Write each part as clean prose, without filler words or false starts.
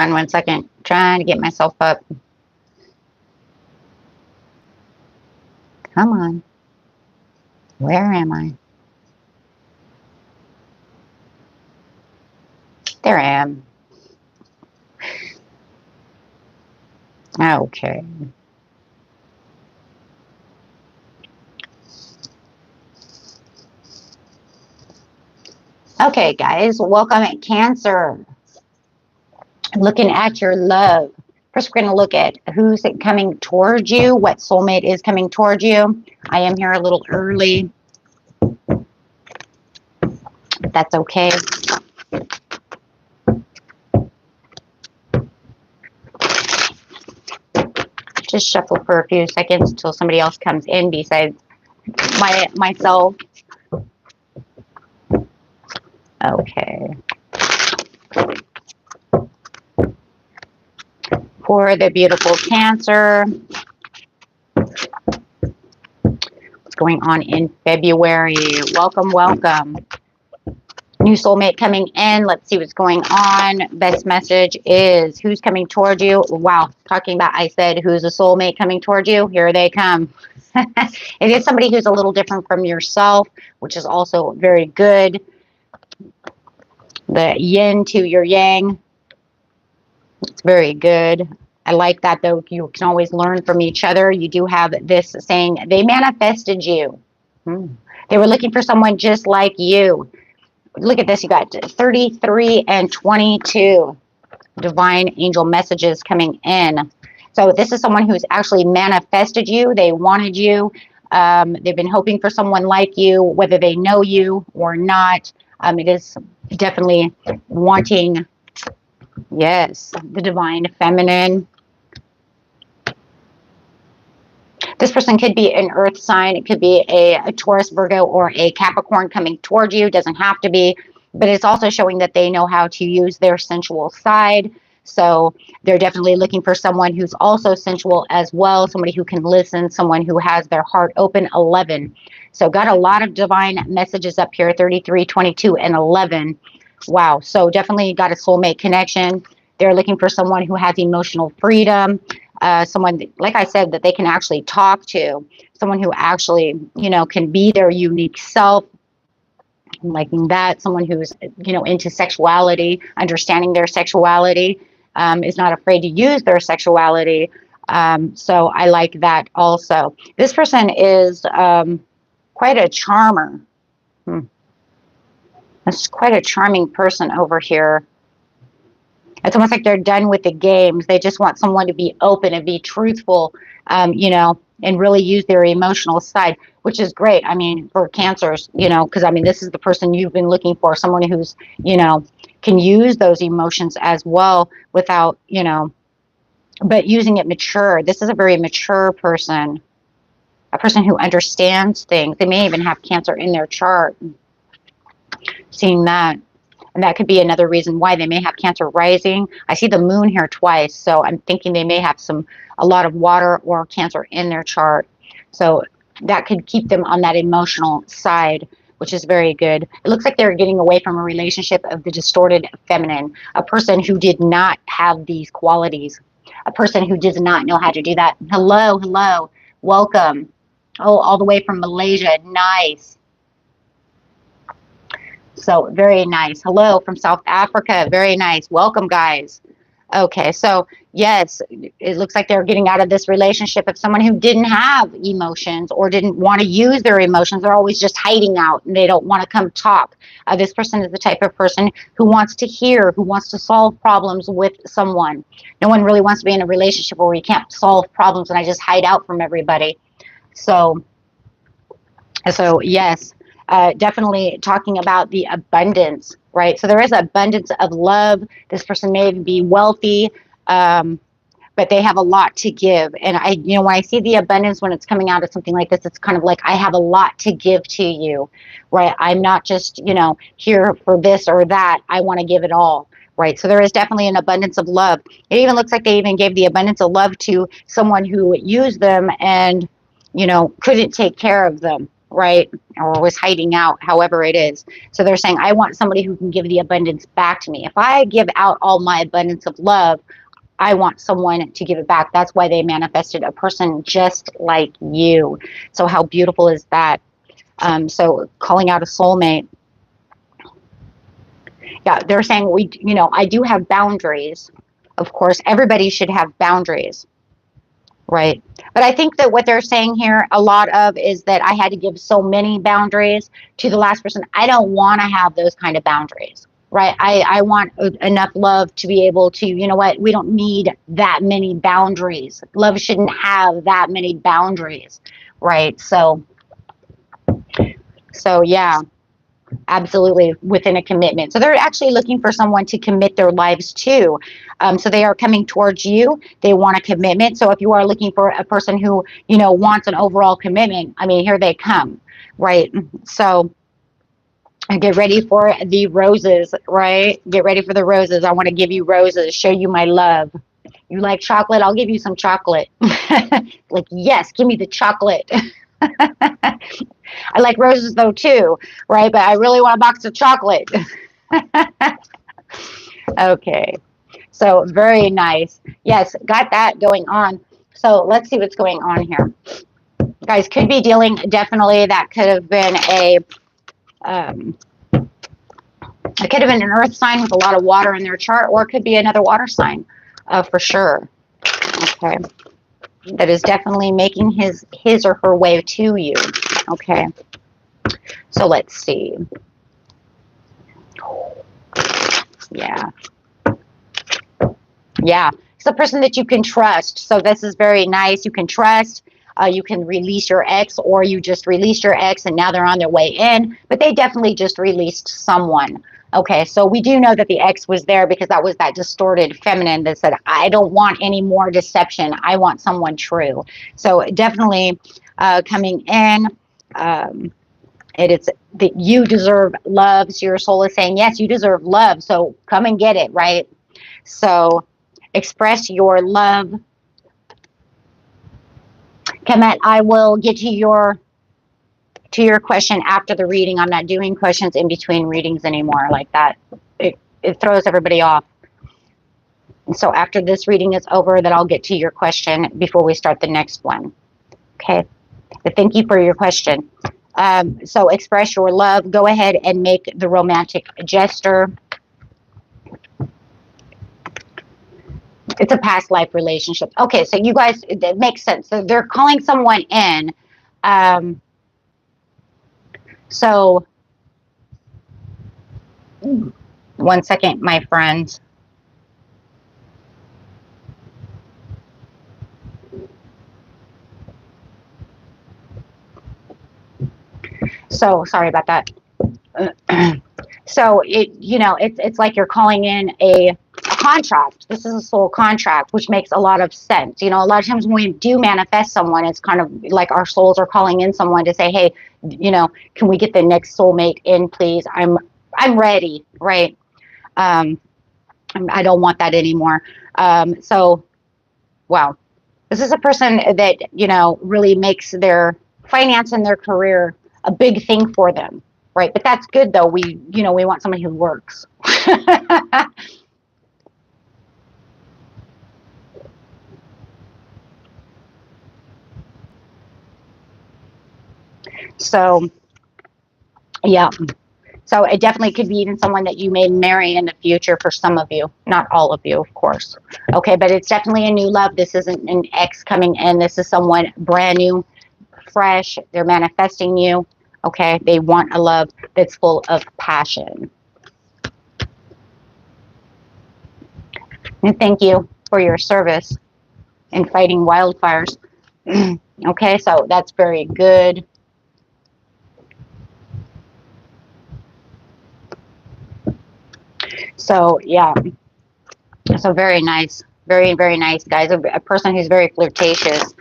On 1 second. Trying to get myself up. Come on. Where am I? There I am. Okay. Okay, guys. Welcome at Cancer. Looking at your love. First, we're going to look at who's coming towards you, what soulmate is coming towards you. I am here a little early, but that's okay. Just shuffle for a few seconds until somebody else comes in besides myself. Okay. For the beautiful Cancer, what's going on in February? Welcome, welcome. New soulmate coming in. Let's see what's going on. Best message is who's coming towards you. Wow, talking about, I said, who's a soulmate coming towards you? Here they come. It is somebody who's a little different from yourself, which is also very good. The yin to your yang. It's very good. I like that, though. You can always learn from each other. You do have this saying, they manifested you. They were looking for someone just like you. Look at this. You got 33 and 22 divine angel messages coming in. So this is someone who's actually manifested you. They wanted you. They've been hoping for someone like you, whether they know you or not. It is definitely wanting, yes, the divine feminine. This person could be an earth sign. It could be a Taurus, Virgo, or a Capricorn coming towards you. It doesn't have to be, but it's also showing that they know how to use their sensual side. So they're definitely looking for someone who's also sensual as well, somebody who can listen, someone who has their heart open. 11. So got a lot of divine messages up here, 33, 22, and 11. Wow. So definitely got a soulmate connection. They're looking for someone who has emotional freedom. Someone, like I said, that they can actually talk to, someone who actually, can be their unique self. I'm liking that. Someone who's, into sexuality, understanding their sexuality, is not afraid to use their sexuality. So I like that also. This person is quite a charmer. That's quite a charming person over here. It's almost like they're done with the games. They just want someone to be open and be truthful, and really use their emotional side, which is great. I mean, for Cancers, because this is the person you've been looking for, someone who's, can use those emotions as well without, but using it mature. This is a very mature person, a person who understands things. They may even have Cancer in their chart. Seeing that. And that could be another reason why they may have Cancer rising. I see the moon here twice, so I'm thinking they may have a lot of water or Cancer in their chart. So that could keep them on that emotional side, which is very good. It looks like they're getting away from a relationship of the distorted feminine, a person who did not have these qualities, a person who does not know how to do that. Hello, hello, welcome. Oh, all the way from Malaysia. Nice. So very nice. Hello from South Africa. Very nice. Welcome, guys. Okay, so yes, it looks like they're getting out of this relationship of someone who didn't have emotions or didn't want to use their emotions. They're always just hiding out and they don't want to come talk. This person is the type of person who wants to hear, who wants to solve problems with someone. No one really wants to be in a relationship where you can't solve problems and I just hide out from everybody. So yes. Definitely talking about the abundance, right? So there is abundance of love. This person may be wealthy, but they have a lot to give. And when I see the abundance, when it's coming out of something like this, it's kind of like, I have a lot to give to you, right? I'm not just, here for this or that. I want to give it all, right? So there is definitely an abundance of love. It even looks like they even gave the abundance of love to someone who used them and, couldn't take care of them. right? Or was hiding out, however it is. So they're saying, I want somebody who can give the abundance back to me. If I give out all my abundance of love, I want someone to give it back. That's why they manifested a person just like you. So how beautiful is that? So calling out a soulmate. Yeah, they're saying I do have boundaries. Of course, everybody should have boundaries, right? But I think that what they're saying here a lot of is that I had to give so many boundaries to the last person. I don't want to have those kind of boundaries, right? I want enough love to be able to, you know what, we don't need that many boundaries. Love shouldn't have that many boundaries, right? So yeah. Absolutely, within a commitment. So they're actually looking for someone to commit their lives to. So they are coming towards you. They want a commitment. So if you are looking for a person who, wants an overall commitment, I mean, here they come, right? So get ready for the roses, right? Get ready for the roses. I want to give you roses, show you my love. You like chocolate? I'll give you some chocolate. Like, yes, give me the chocolate. I like roses though too, right? But I really want a box of chocolate. Okay, so very nice. Yes, got that going on. So let's see what's going on here. Guys, could be dealing, definitely that could have been it could have been an earth sign with a lot of water in their chart, or it could be another water sign for sure. Okay, that is definitely making his or her way to you. Okay, so let's see. Yeah. Yeah. It's a person that you can trust. So this is very nice. You can trust. You can release your ex, or you just released your ex and now they're on their way in. But they definitely just released someone. Okay, so we do know that the ex was there because that was that distorted feminine that said, I don't want any more deception. I want someone true. So definitely coming in. It is that you deserve love. So your soul is saying, yes, you deserve love. So come and get it, right? So express your love. Kemet, I will get to your question after the reading. I'm not doing questions in between readings anymore like that. It throws everybody off. So after this reading is over, that I'll get to your question before we start the next one. Okay. But thank you for your question. So express your love. Go ahead and make the romantic gesture. It's a past life relationship. Okay, so you guys, it makes sense. So they're calling someone in. So, one second, my friends. So sorry about that. So it's like you're calling in a contract. This is a soul contract, which makes a lot of sense. A lot of times when we do manifest someone, it's kind of like our souls are calling in someone to say, hey, can we get the next soulmate in, please? I'm ready, right? I don't want that anymore. So, wow, this is a person that really makes their finance and their career a big thing for them, right? But that's good though. We want somebody who works. So, yeah. So it definitely could be even someone that you may marry in the future for some of you, not all of you, of course. Okay, but it's definitely a new love. This isn't an ex coming in. This is someone brand new, fresh. They're manifesting you. Okay, they want a love that's full of passion. And thank you for your service in fighting wildfires. Okay, so that's very good. So, yeah. So very nice. Very, very nice, guys. A person who's very flirtatious.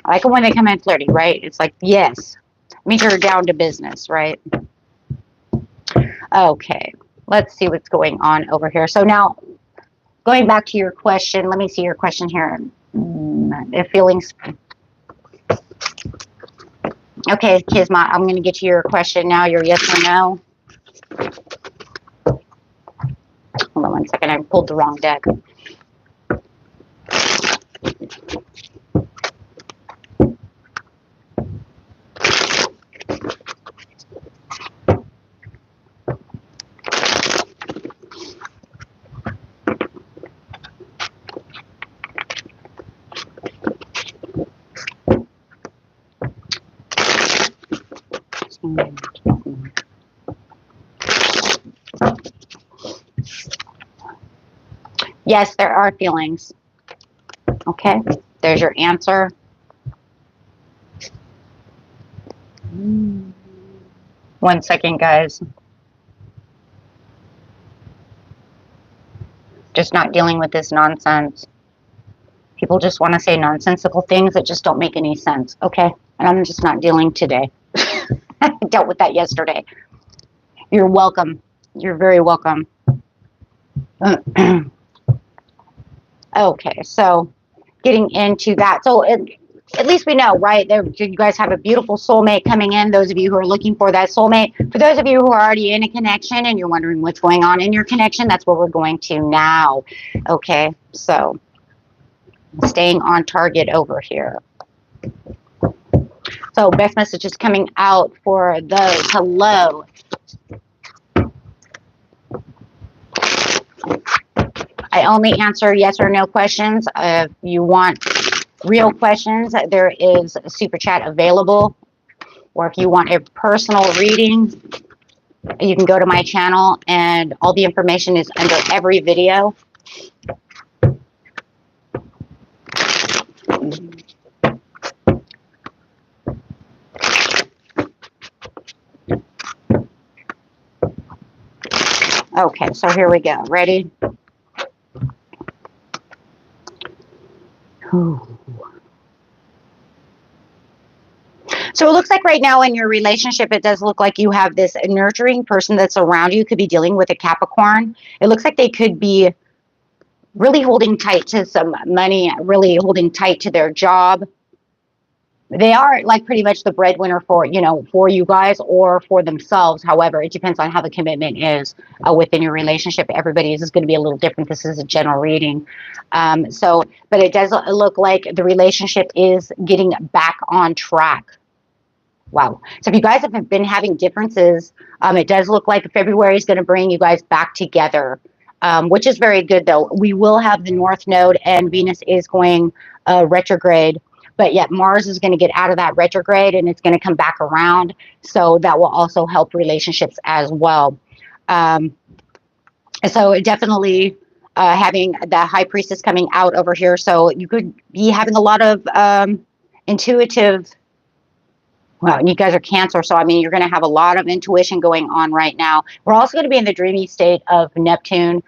I like it when they come in flirty, right? It's like, yes. Meet her down to business, right? Okay. Let's see what's going on over here. So now, going back to your question, let me see your question here. The feelings. Okay, Kisma, I'm going to get to your question now, your yes or no. Hold on one second. I pulled the wrong deck. Yes, there are feelings. Okay, there's your answer. One second, guys. Just not dealing with this nonsense. People just want to say nonsensical things that just don't make any sense. Okay, and I'm just not dealing today. I dealt with that yesterday. You're welcome. You're very welcome. Okay, so getting into that. So at least we know, right? You guys have a beautiful soulmate coming in. Those of you who are looking for that soulmate. For those of you who are already in a connection and you're wondering what's going on in your connection, that's what we're going to now. Okay, so staying on target over here. So best messages coming out for those. Hello. I only answer yes or no questions. If you want real questions, there is a super chat available. Or if you want a personal reading, you can go to my channel and all the information is under every video. Okay, so here we go. Ready? So it looks like right now in your relationship, it does look like you have this nurturing person that's around you. Could be dealing with a Capricorn. It looks like they could be really holding tight to some money, really holding tight to their job. They are like pretty much the breadwinner for, you know, for you guys or for themselves. However, it depends on how the commitment is within your relationship. Everybody's is going to be a little different. This is a general reading. But it does look like the relationship is getting back on track. Wow. So if you guys have been having differences, it does look like February is going to bring you guys back together, which is very good, though. We will have the North Node and Venus is going retrograde. But yet Mars is going to get out of that retrograde and it's going to come back around. So that will also help relationships as well. So definitely having the High Priestess coming out over here. So you could be having a lot of intuitive. Well, you guys are Cancer. So, I mean, you're going to have a lot of intuition going on right now. We're also going to be in the dreamy state of Neptune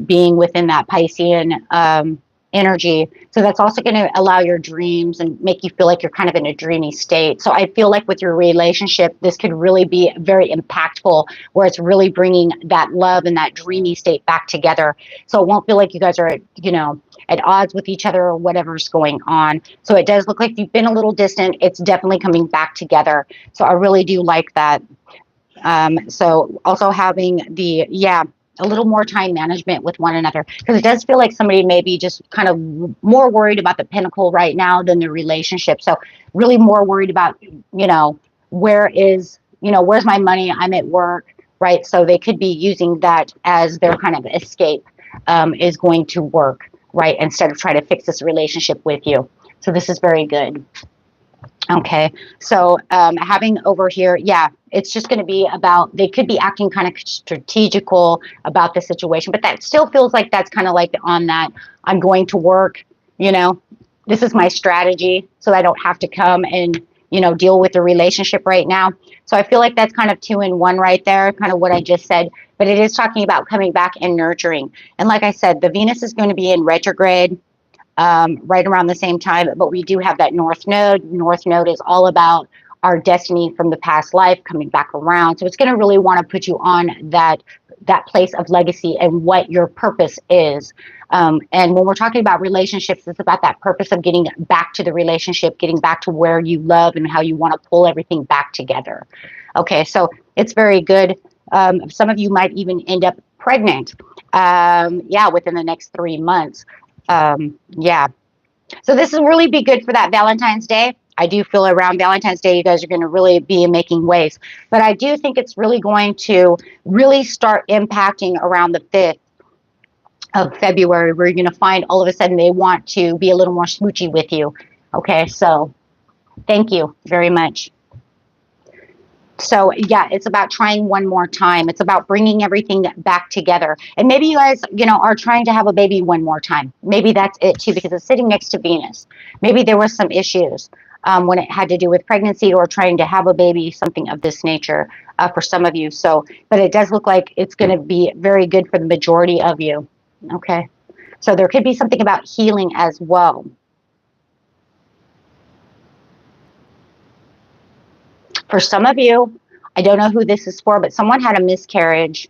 being within that Piscean energy. So that's also going to allow your dreams and make you feel like you're kind of in a dreamy state. So I feel like with your relationship, this could really be very impactful where it's really bringing that love and that dreamy state back together. So it won't feel like you guys are, you know, at odds with each other or whatever's going on. So it does look like you've been a little distant. It's definitely coming back together. So I really do like that. So also having the, a little more time management with one another, because it does feel like somebody may be just kind of more worried about the pinnacle right now than the relationship. So really more worried about, you know, where's my money? I'm at work, right? So they could be using that as their kind of escape is going to work, right? Instead of trying to fix this relationship with you. So this is very good. Okay, so having over here, it's just going to be about, they could be acting kind of strategical about the situation, but that still feels like that's kind of like on that, I'm going to work, you know, this is my strategy, so I don't have to come and, you know, deal with the relationship right now. So I feel like that's kind of 2 in 1 right there, kind of what I just said, but it is talking about coming back and nurturing. And like I said, the Venus is going to be in retrograde right around the same time, but we do have that North Node. North Node is all about our destiny from the past life coming back around. So it's going to really want to put you on that that place of legacy and what your purpose is. And when we're talking about relationships, it's about that purpose of getting back to the relationship, getting back to where you love and how you want to pull everything back together. Okay, so it's very good. Some of you might even end up pregnant, yeah, within the next 3 months. Yeah. So this will really be good for that Valentine's Day. I do feel around Valentine's Day, you guys are going to really be making waves. But I do think it's really going to really start impacting around the 5th of February, where you're going to find all of a sudden they want to be a little more smoochy with you. Okay, so thank you very much. So yeah, it's about trying one more time. It's about bringing everything back together. And maybe you guys, you know, are trying to have a baby one more time. Maybe that's it too, because it's sitting next to Venus. Maybe there was some issues when it had to do with pregnancy or trying to have a baby, something of this nature for some of you. So, but it does look like it's going to be very good for the majority of you. Okay. So there could be something about healing as well. For some of you, I don't know who this is for, but someone had a miscarriage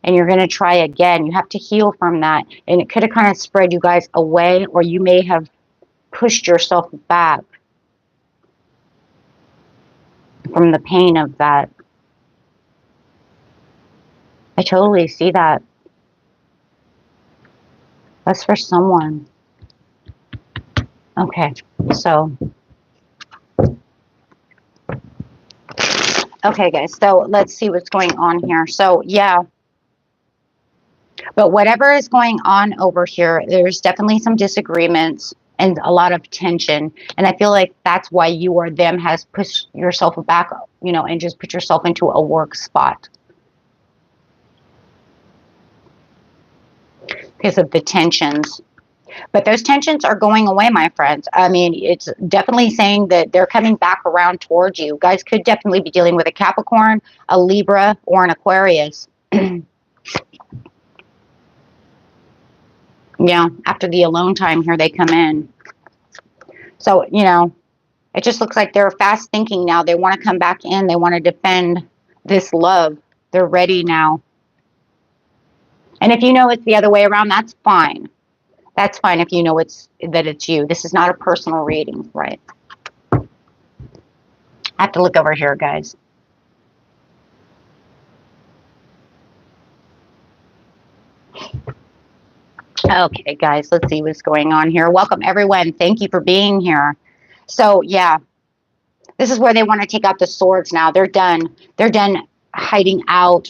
and you're going to try again. You have to heal from that. And it could have kind of spread you guys away, or you may have pushed yourself back from the pain of that. I totally see that. That's for someone. Okay, so. Okay, guys, so let's see what's going on here. So, yeah. But whatever is going on over here, there's definitely some disagreements and a lot of tension. And I feel like that's why you or them has pushed yourself back, you know, and just put yourself into a work spot. Because of the tensions. But those tensions are going away, my friends. I mean, it's definitely saying that they're coming back around towards you. Guys could definitely be dealing with a Capricorn, a Libra, or an Aquarius. Yeah, after the alone time here, they come in. So, you know, it just looks like they're fast thinking now. They want to come back in. They want to defend this love. They're ready now. And if you know it's the other way around, that's fine. That's fine if you know that it's you. This is not a personal reading, right? I have to look over here, guys. Okay, guys, let's see what's going on here. Welcome, everyone. Thank you for being here. So, yeah, this is where they want to take out the swords now. They're done. They're done hiding out.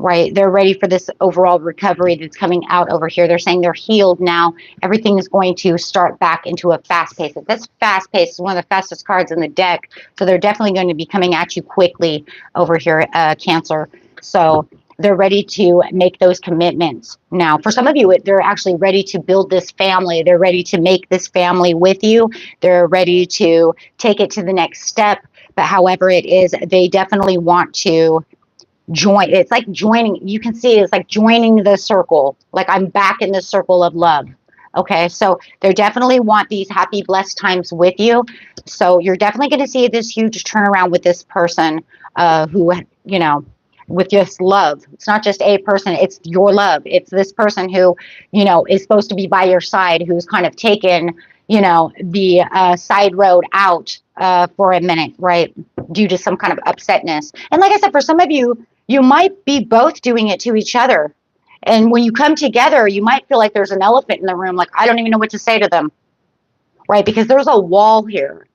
Right, they're ready for this overall recovery that's coming out over here. They're saying they're healed now. Everything is going to start back into a fast pace. This fast pace is one of the fastest cards in the deck. So they're definitely going to be coming at you quickly over here, Cancer. So they're ready to make those commitments now. For some of you, they're actually ready to build this family. They're ready to make this family with you. They're ready to take it to the next step. But however it is, they definitely want to join. It's like joining. You can see it's like joining the circle. Like I'm back in the circle of love. Okay, so they definitely want these happy, blessed times with you. So you're definitely going to see this huge turnaround with this person who, you know, with just love. It's not just a person, it's your love. It's this person who, you know, is supposed to be by your side, who's kind of taken, you know, the side road out for a minute, right? Due to some kind of upsetness. And like I said, for some of you, you might be both doing it to each other. And when you come together, you might feel like there's an elephant in the room. Like, I don't even know what to say to them, right? Because there's a wall here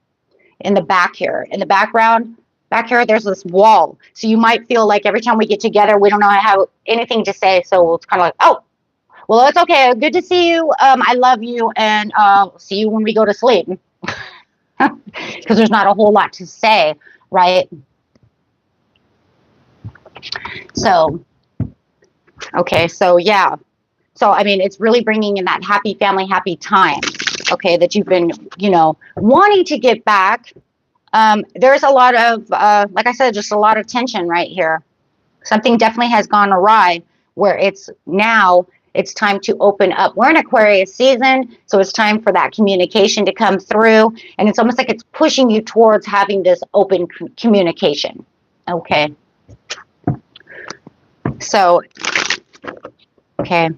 in the back here. In the background, back here, there's this wall. So you might feel like every time we get together, we don't know how anything to say. So it's kind of like, oh, well, it's okay. Good to see you. I love you. And see you when we go to sleep. Because there's not a whole lot to say, right? So, okay, so yeah. So, I mean, it's really bringing in that happy family, happy time, okay, that you've been, you know, wanting to get back. There's a lot of, like I said, just a lot of tension right here. Something definitely has gone awry where it's now, it's time to open up. We're in Aquarius season, so it's time for that communication to come through. And it's almost like it's pushing you towards having this open communication, okay? So, okay.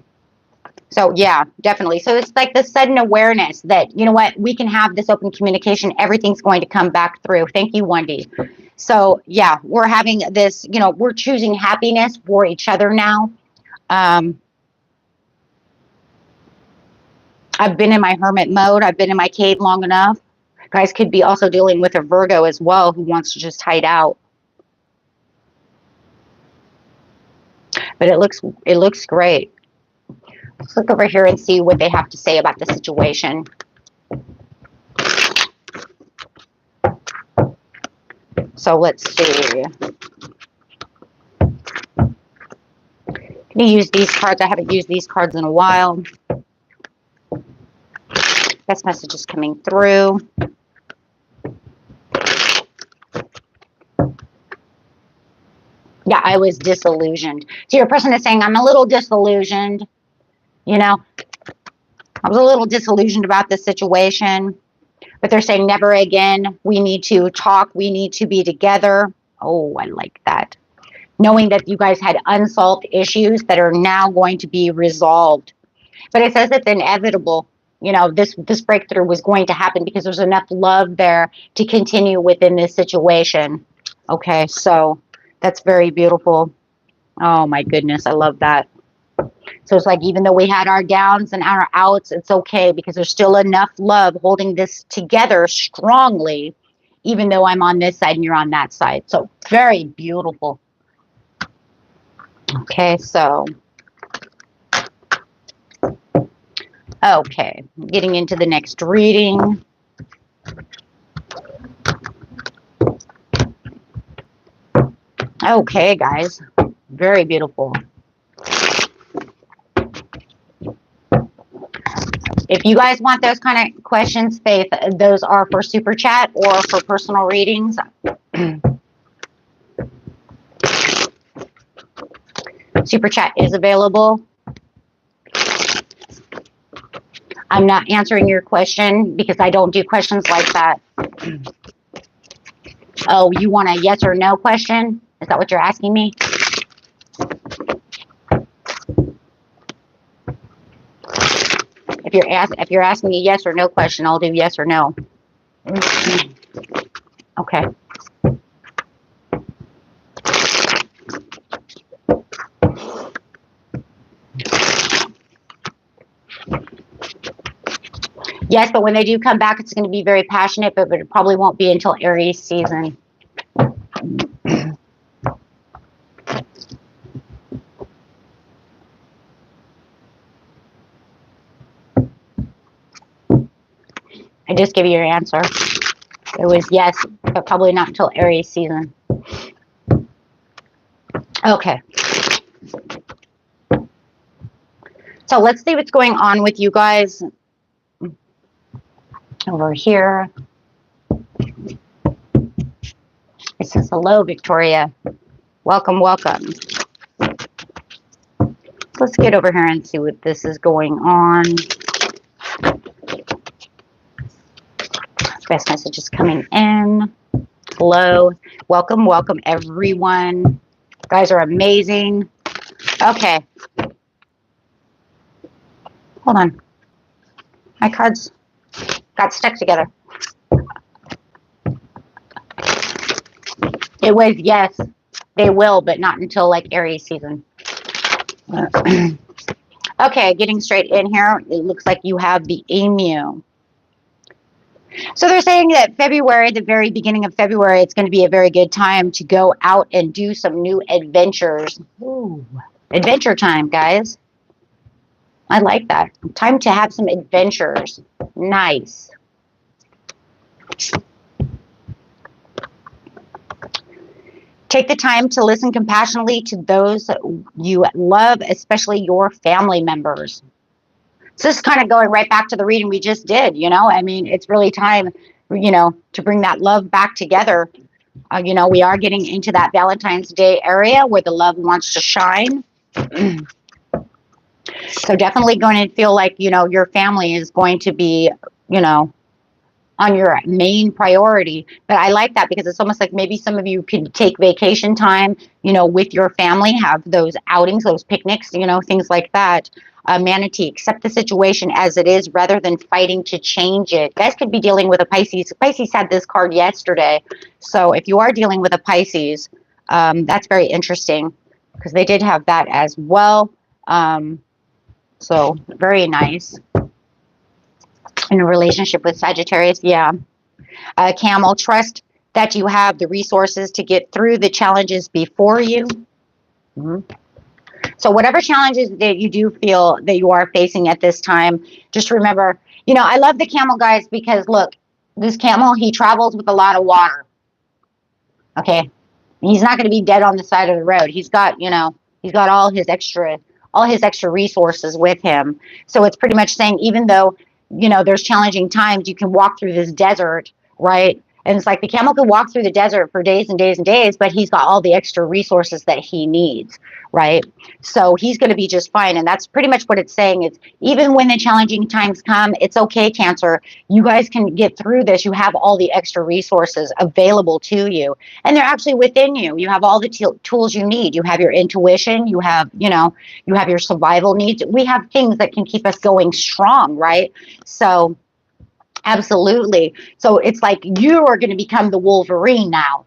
So yeah, definitely. So it's like the sudden awareness that, you know what, we can have this open communication. Everything's going to come back through. Thank you, Wendy. So yeah, we're having this, you know, we're choosing happiness for each other now. I've been in my hermit mode. I've been in my cave long enough. Guys could be also dealing with a Virgo as well who wants to just hide out. But it looks great. Let's look over here and see what they have to say about the situation. So let's see. Can you use these cards? I haven't used these cards in a while. Best message is coming through. Yeah, I was disillusioned. So your person is saying, I'm a little disillusioned. You know, I was a little disillusioned about this situation. But they're saying never again. We need to talk. We need to be together. Oh, I like that. Knowing that you guys had unsolved issues that are now going to be resolved. But it says it's inevitable. You know, this breakthrough was going to happen because there's enough love there to continue within this situation. Okay, so that's very beautiful. Oh my goodness, I love that. So it's like, even though we had our downs and our outs, it's okay because there's still enough love holding this together strongly, even though I'm on this side and you're on that side. So very beautiful. Okay, so okay, getting into the next reading. Okay, guys, very beautiful. If you guys want those kind of questions, Faith, those are for super chat or for personal readings. Super chat is available. I'm not answering your question because I don't do questions like that. Oh, you want a yes or no question? Is that what you're asking me? If you're asking me a yes or no question, I'll do yes or no. Okay. Yes, but when they do come back, it's going to be very passionate, but it probably won't be until Aries season. I just gave you your answer. It was yes, but probably not until Aries season. Okay. So let's see what's going on with you guys over here. It says, hello, Victoria. Welcome, welcome. Let's get over here and see what this is going on. Best message is coming in. Hello. Welcome, welcome, everyone. You guys are amazing. Okay. Hold on. My cards got stuck together. It was yes, they will, but not until like Aries season. Okay, getting straight in here. It looks like you have the emu. So they're saying that February, the very beginning of February, it's going to be a very good time to go out and do some new adventures. Ooh, adventure time, guys. I like that. Time to have some adventures. Nice. Take the time to listen compassionately to those you love, especially your family members. So this is kind of going right back to the reading we just did, you know. I mean, it's really time, you know, to bring that love back together. You know, we are getting into that Valentine's Day area where the love wants to shine. So definitely going to feel like, you know, your family is going to be, you know, on your main priority. But I like that because it's almost like maybe some of you could take vacation time, you know, with your family, have those outings, those picnics, you know, things like that. Manatee, accept the situation as it is rather than fighting to change it. You guys could be dealing with a Pisces. Pisces had this card yesterday. So if you are dealing with a Pisces, that's very interesting because they did have that as well. So very nice. In a relationship with Sagittarius, yeah. Camel, trust that you have the resources to get through the challenges before you. Mm-hmm. So whatever challenges that you do feel that you are facing at this time, just remember, you know, I love the camel, guys, because look, this camel, he travels with a lot of water. Okay. He's not going to be dead on the side of the road. He's got, you know, he's got all his extra resources with him. So it's pretty much saying, even though, you know, there's challenging times, you can walk through this desert, right? And it's like the camel can walk through the desert for days and days and days, but he's got all the extra resources that he needs, right? So he's going to be just fine. And that's pretty much what it's saying. It's even when the challenging times come, it's okay, Cancer. You guys can get through this. You have all the extra resources available to you. And they're actually within you. You have all the tools you need. You have your intuition. You have, you know, you have your survival needs. We have things that can keep us going strong, right? So absolutely. So it's like you are going to become the Wolverine now.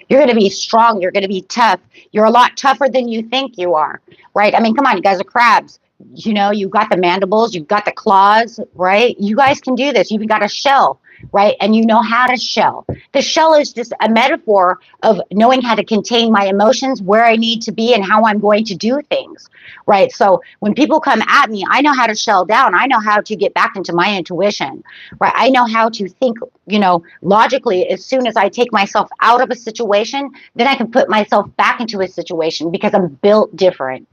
You're going to be strong. You're going to be tough. You're a lot tougher than you think you are, right? I mean, come on, you guys are crabs. You know, you've got the mandibles, you've got the claws, right? You guys can do this. You've got a shell, right? And you know how to shell. The shell is just a metaphor of knowing how to contain my emotions, where I need to be, and how I'm going to do things, right? So when people come at me, I know how to shell down. I know how to get back into my intuition, right? I know how to think, you know, logically. As soon as I take myself out of a situation, then I can put myself back into a situation because I'm built different.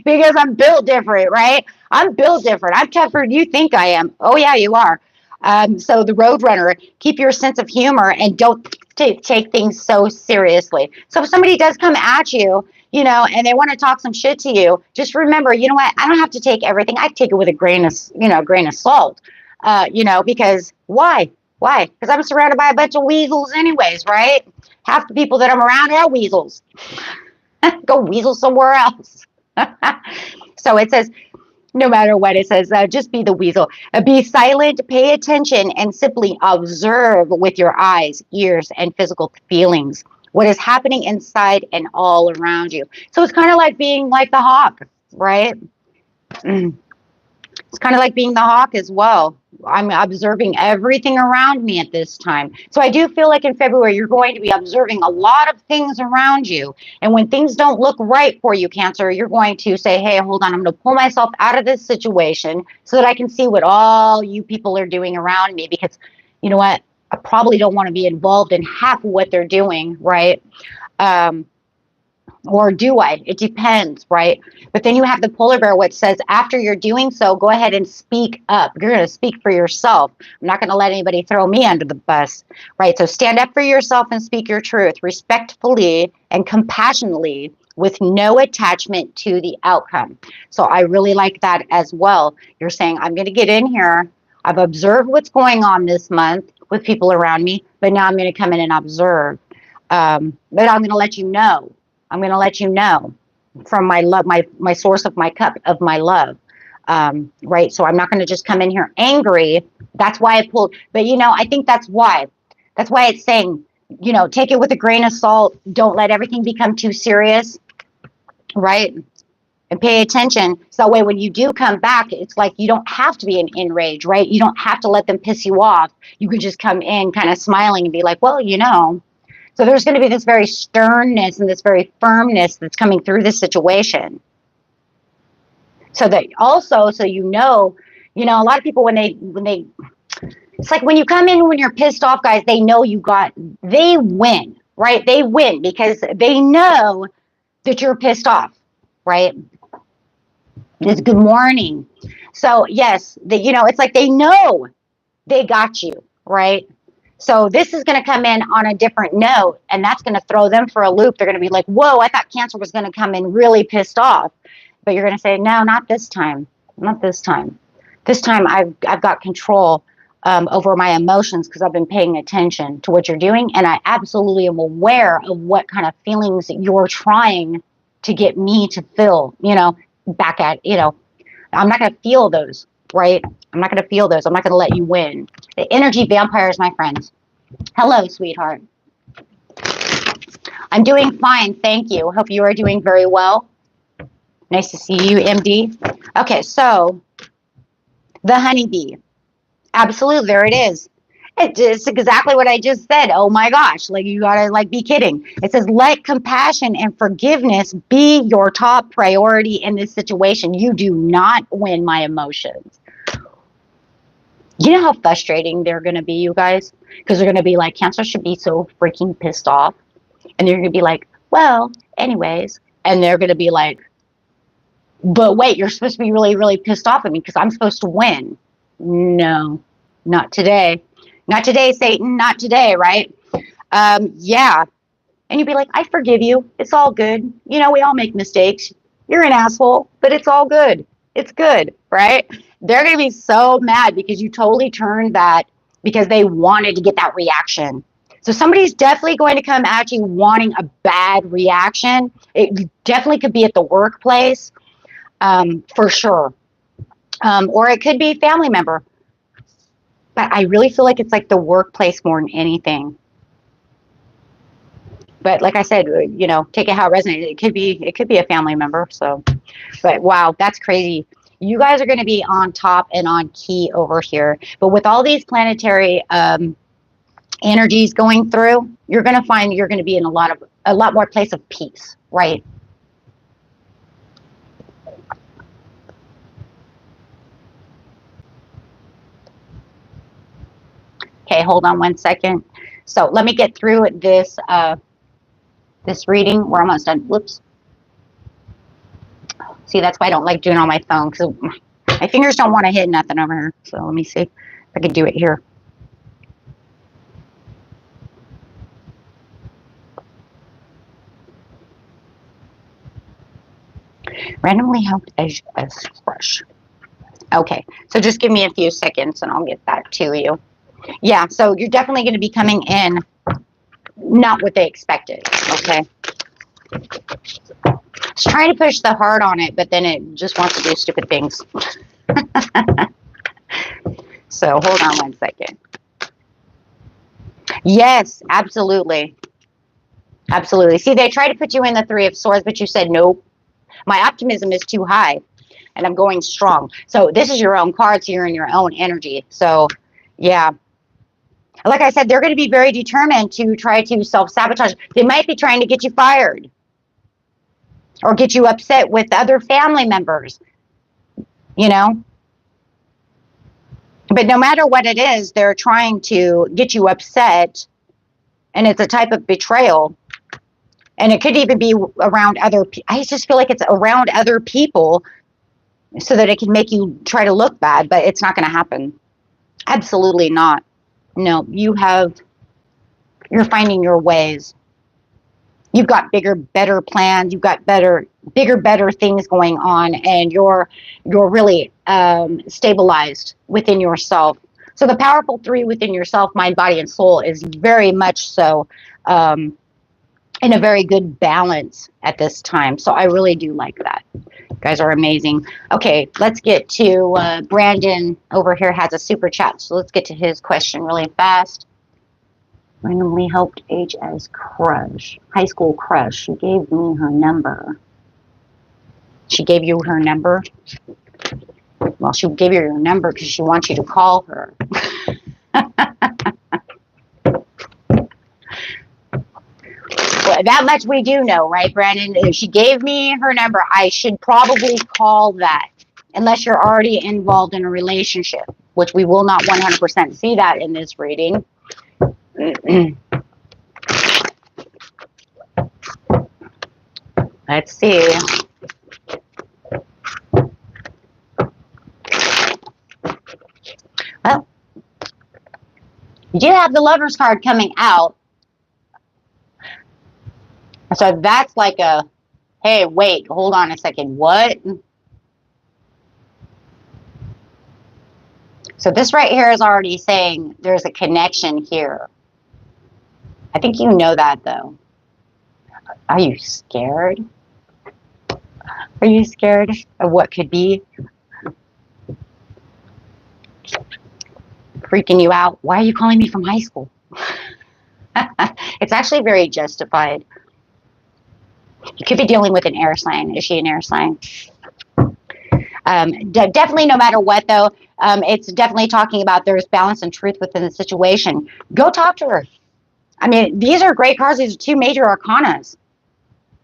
Because I'm built different, right? I'm built different. I'm tougher than you think I am. Oh, yeah, you are. So the Roadrunner, keep your sense of humor and don't take things so seriously. So if somebody does come at you, you know, and they want to talk some shit to you, just remember, you know what? I don't have to take everything. I take it with a grain of salt, you know, because why? Why? Because I'm surrounded by a bunch of weasels anyways, right? Half the people that I'm around are weasels. Go weasel somewhere else. So it says, no matter what, it says, just be the weasel. Be silent, pay attention, and simply observe with your eyes, ears, and physical feelings what is happening inside and all around you. So it's kind of like being like the hawk, right? It's kind of like being the hawk as well. I'm observing everything around me at this time. So I do feel like in February, you're going to be observing a lot of things around you. And when things don't look right for you, Cancer, you're going to say, hey, hold on, I'm going to pull myself out of this situation so that I can see what all you people are doing around me. Because you know what? I probably don't want to be involved in half of what they're doing, right? Or do I? It depends, right? But then you have the polar bear, which says after you're doing so, go ahead and speak up. You're going to speak for yourself. I'm not going to let anybody throw me under the bus, right? So stand up for yourself and speak your truth respectfully and compassionately with no attachment to the outcome. So I really like that as well. You're saying, I'm going to get in here. I've observed what's going on this month with people around me, but now I'm going to come in and observe. But I'm going to let you know. I'm going to let you know from my love, my source of my cup of my love, right? So I'm not going to just come in here angry. That's why I pulled. But, you know, I think that's why. That's why it's saying, you know, take it with a grain of salt. Don't let everything become too serious, right? And pay attention. So that way when you do come back, it's like you don't have to be in rage, right? You don't have to let them piss you off. You can just come in kind of smiling and be like, well, you know. So there's going to be this very sternness and this very firmness that's coming through this situation. So that also, so you know, a lot of people when they, it's like when you come in when you're pissed off, guys, they know they win, right? They win because they know that you're pissed off, right? It's good morning. So yes, it's like they know they got you, right? So this is going to come in on a different note, and that's going to throw them for a loop. They're going to be like, whoa, I thought Cancer was going to come in really pissed off. But you're going to say, no, not this time. Not this time. This time I've got control. over my emotions because I've been paying attention to what you're doing. And I absolutely am aware of what kind of feelings you're trying to get me to feel, back at, I'm not going to feel those, right? I'm not going to feel those. I'm not going to let you win. The energy vampires, my friends. Hello, sweetheart. I'm doing fine. Thank you. Hope you are doing very well. Nice to see you, MD. Okay, so the honeybee. Absolutely, there it is. It's exactly what I just said. Oh my gosh, like you gotta be kidding. It says, let compassion and forgiveness be your top priority in this situation. You do not win my emotions. You know how frustrating they're gonna be, you guys? Because they're gonna be like, Cancer should be so freaking pissed off. And they're gonna be like, well, anyways. And they're gonna be like, but wait, you're supposed to be really, really pissed off at me because I'm supposed to win. No, not today. Not today, Satan. Not today, right? Yeah. And you'd be like, I forgive you. It's all good. We all make mistakes. You're an asshole, but it's all good. It's good, right? They're going to be so mad because you totally turned that because they wanted to get that reaction. So somebody's definitely going to come at you wanting a bad reaction. It definitely could be at the workplace. For sure. Or it could be a family member. But I really feel like it's like the workplace more than anything. But like I said, take it how it resonates. It could be a family member. So, but wow, that's crazy. You guys are going to be on top and on key over here. But with all these planetary energies going through, you're going to find you're going to be in a lot more place of peace, right? Okay, hold on one second. So let me get through this this reading. We're almost done. Whoops. See, that's why I don't like doing it on my phone because my fingers don't want to hit nothing over here. So let me see if I can do it here. Randomly helped as crush. Okay, so just give me a few seconds and I'll get that to you. Yeah, so you're definitely going to be coming in not what they expected, okay? It's trying to push the heart on it, but then it just wants to do stupid things. So hold on one second. Yes, absolutely. Absolutely. See, they try to put you in the Three of Swords, but you said, nope, my optimism is too high and I'm going strong. So this is your own card, so you're in your own energy. So, yeah. Like I said, they're going to be very determined to try to self-sabotage. They might be trying to get you fired or get you upset with other family members, But no matter what it is, they're trying to get you upset, and it's a type of betrayal. And it could even be around I just feel like it's around other people so that it can make you try to look bad, but it's not going to happen. Absolutely not. No, you're finding your ways. You've got bigger, better plans. You've got bigger, better things going on, and you're really stabilized within yourself. So the powerful three within yourself, mind, body, and soul, is very much so in a very good balance at this time. So I really do like that. You guys are amazing. Okay, let's get to Brandon over here has a super chat. So let's get to his question really fast. Randomly helped age as crush. High school crush. She gave me her number. She gave you her number? Well, she gave you your number because she wants you to call her. Well, that much we do know, right, Brandon? If she gave me her number, I should probably call that. Unless you're already involved in a relationship, which we will not 100% see that in this reading. Let's see. Well, you do have the Lover's card coming out. So that's like a, hey, wait, hold on a second. What? So this right here is already saying there's a connection here. I think you know that, though. Are you scared? Are you scared of what could be? Freaking you out? Why are you calling me from high school? It's actually very justified. You could be dealing with an air sign. Is she an air sign? Definitely, no matter what, though, it's definitely talking about there's balance and truth within the situation. Go talk to her. I mean, these are great cards. These are two major arcanas.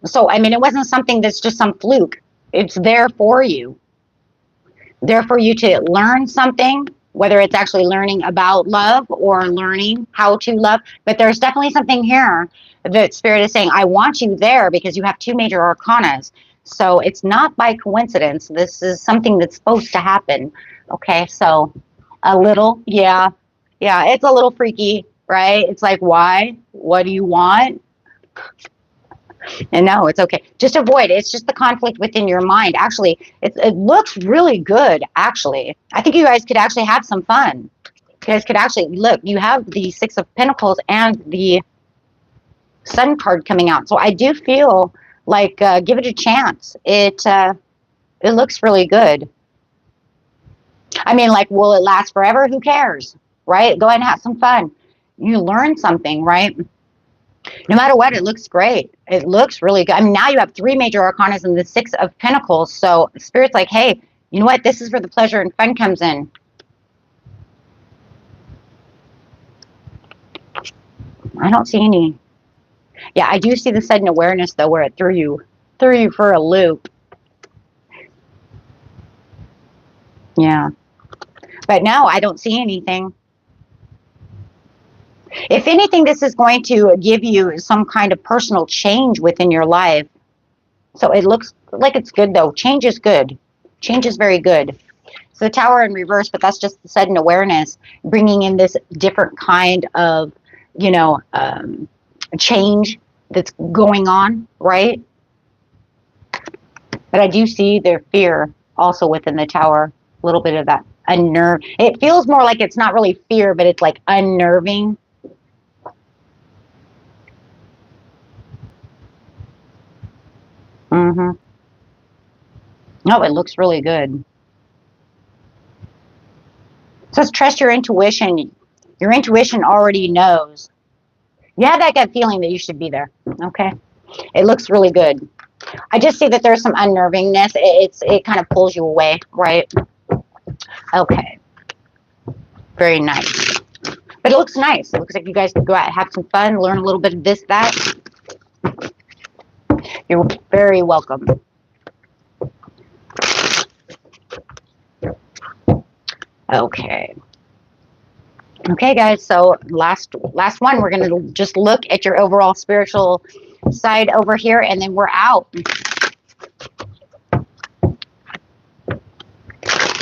So, I mean, it wasn't something that's just some fluke. It's there for you. There for you to learn something, whether it's actually learning about love or learning how to love. But there's definitely something here that Spirit is saying, I want you there because you have two major arcanas. So it's not by coincidence. This is something that's supposed to happen. Okay, so a little, yeah, it's a little freaky, right? It's like, why? What do you want? And no, it's okay. Just avoid it. It's just the conflict within your mind. Actually, it looks really good, actually. I think you guys could actually have some fun. You guys could actually, look, you have the Six of Pentacles and the Sun card coming out. So I do feel like give it a chance. It looks really good. I mean, like, will it last forever? Who cares, right? Go ahead and have some fun. You learn something, right? No matter what, it looks great. It looks really good. I mean, now you have three major arcanas and the Six of Pentacles. So Spirit's like, hey, you know what? This is where the pleasure and fun comes in. I don't see any. Yeah, I do see the sudden awareness, though, where it threw you for a loop. Yeah. But no, I don't see anything. If anything, this is going to give you some kind of personal change within your life. So it looks like it's good, though. Change is good. Change is very good. So the Tower in reverse, but that's just the sudden awareness, bringing in this different kind of, you know, change that's going on, right? But I do see their fear also within the Tower. A little bit of that unnerve. It feels more like it's not really fear, but it's like unnerving. Mm-hmm. No, it looks really good. So let's trust your intuition. Your intuition already knows. You have that gut feeling that you should be there. Okay. It looks really good. I just see that there's some unnervingness. It kind of pulls you away, right? Okay. Very nice. But it looks nice. It looks like you guys could go out and have some fun, learn a little bit of this, that. You're very welcome. Okay. Okay, guys. So last one, we're going to just look at your overall spiritual side over here, and then we're out.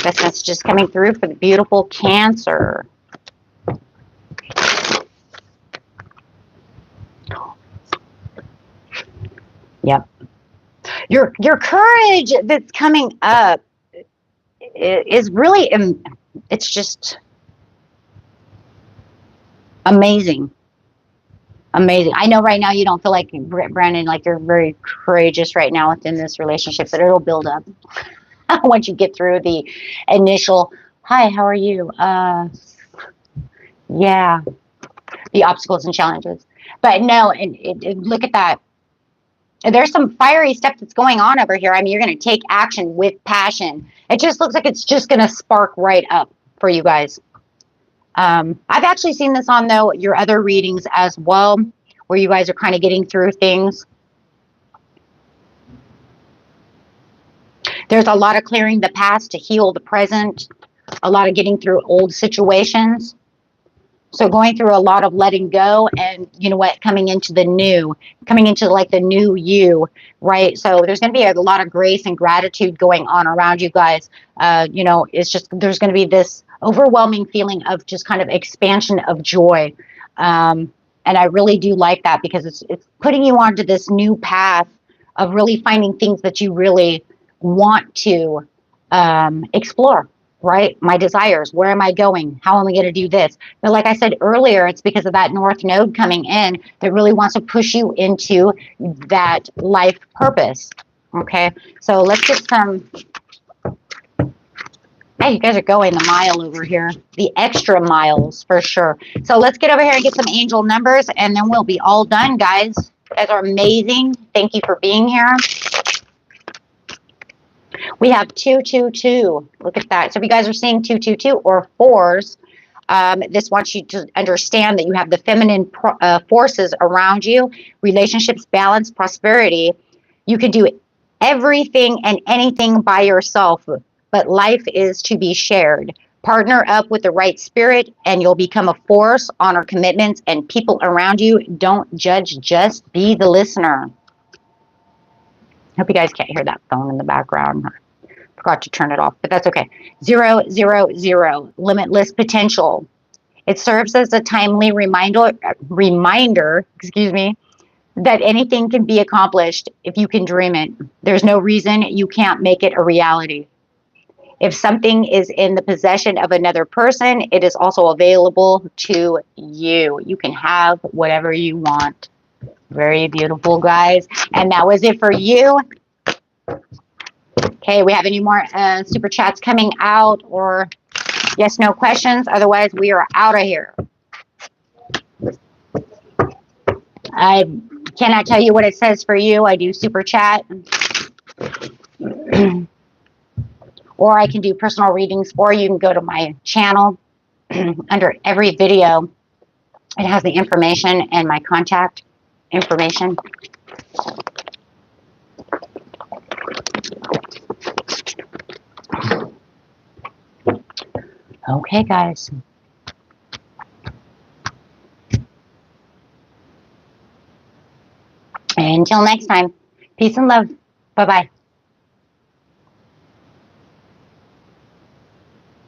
That's just coming through for the beautiful Cancer. Yep. Your courage that's coming up is really, it's just amazing. Amazing. I know right now you don't feel like, Brandon, like you're very courageous right now within this relationship, but it'll build up once you get through the initial, hi, how are you? Yeah, the obstacles and challenges. But no, look at that. There's some fiery stuff that's going on over here. I mean, you're going to take action with passion. It just looks like it's just going to spark right up for you guys. I've actually seen this on, though, your other readings as well, where you guys are kind of getting through things. There's a lot of clearing the past to heal the present, a lot of getting through old situations. So going through a lot of letting go and, you know what, coming into the new, coming into like the new you, right? So there's going to be a lot of grace and gratitude going on around you guys. You know, it's just, there's going to be this overwhelming feeling of just kind of expansion of joy. And I really do like that because it's putting you onto this new path of really finding things that you really want to explore. right? My desires. Where am I going? How am I going to do this? But like I said earlier, it's because of that North Node coming in that really wants to push you into that life purpose. Okay, so let's get some. Hey, you guys are going the mile over here. The extra miles for sure. So let's get over here and get some angel numbers, and then we'll be all done, guys. You guys are amazing. Thank you for being here. We have 222. Look at that. So if you guys are seeing 222 or fours, this wants you to understand that you have the feminine forces around you, relationships, balance, prosperity. You can do everything and anything by yourself, but life is to be shared. Partner up with the right spirit and you'll become a force. Honor commitments and people around you. Don't judge, just be the listener. Hope you guys can't hear that phone in the background. Forgot to turn it off, but that's okay. 000, limitless potential. It serves as a timely reminder, excuse me, that anything can be accomplished if you can dream it. There's no reason you can't make it a reality. If something is in the possession of another person, it is also available to you. You can have whatever you want. Very beautiful, guys. And that was it for you. Okay, we have any more super chats coming out or yes, no questions? Otherwise, we are out of here. I cannot tell you what it says for you. I do super chat. Or I can do personal readings for you. You can go to my channel. Under every video, it has the information and my contact information. Okay, guys. Until next time, peace and love. Bye-bye.